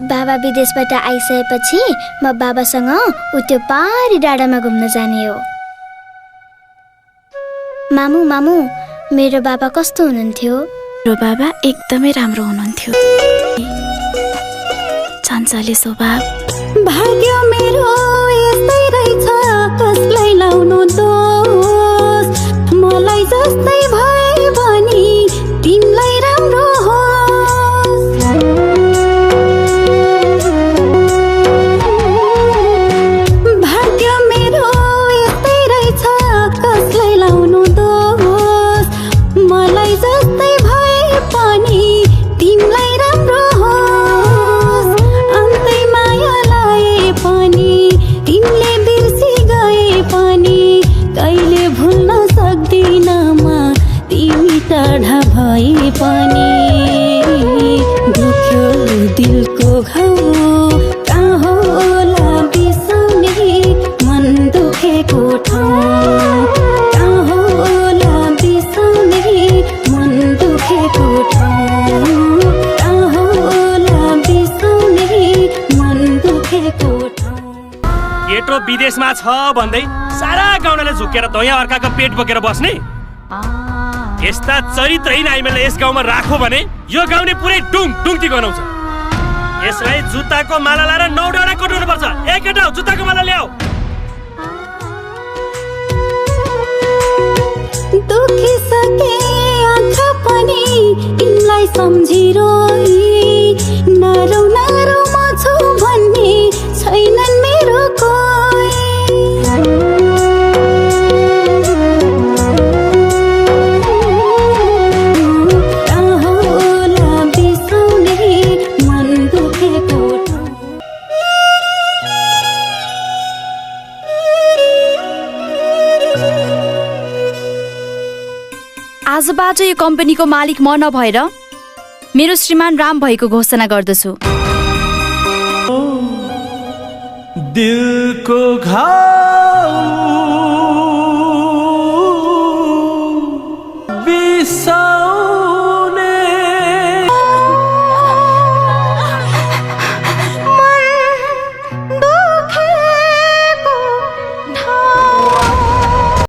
बाबा विदेशबाट आइसकेपछि म बाबासँग त्यो पारी डाँडामा घुम्न जाने हो। मामु मामु मेरो बाबा कस्तो हुनुहुन्थ्यो? मेरो बाबा एकदमै राम्रो हुनुहुन्थ्यो, चञ्चले स्वभाव। भाग्य मेरो यस्तै रहेछ, कसलाई लाउनु दोष? मलाई जस्तै भए पनि तिमीलाई राम्रो होस्। भाग्य मेरो यस्तै रहेछ, कसलाई लाउनु दोष? मलाई जस्तै भए पनि तिमीलाई राम्रो होस्। अन्तै माया लाए पनि तिमीले बिर्सी गए पनि कहिले भुल्न सक्दिन म तिमी टाढा भए पनि। दुख्यो दिलको घाउ कहाँ होला बिसाउने मन दुखेको ठाउँ? कहाँ होला बिसाउने मन दुखेको ठाउँ? कहाँ होला बिसाउने मन दुखेको ठाउँ? केटो विदेशमा छ भन्दै सारा गाउँले झुकेर त यहाँ अर्काको पेट बोकेर बस्ने? यस्ता चरित्रहीन आइमाईलाई यस गाउँमा राखो भने यो गाउँले पुरै डुङटी गनाउँछ। यसलाई जुत्ताको माला लाएर 9 डाँडा कटाउनु पर्छ। एक केटा जुत्ताको माला ल्याऊ। दुखिसके आँखा पनि तिमीलाई सम्झिरोई। नारौ नारौ म छु भन्ने छैनन् मेरो कोही। कहाँ होला बिसाउने मन दुखेको ठाउँ? आजबाट यो कम्पनीको मालिक म नभएर मेरो श्रीमान राम भएको घोषणा गर्दछु। दिल को घाव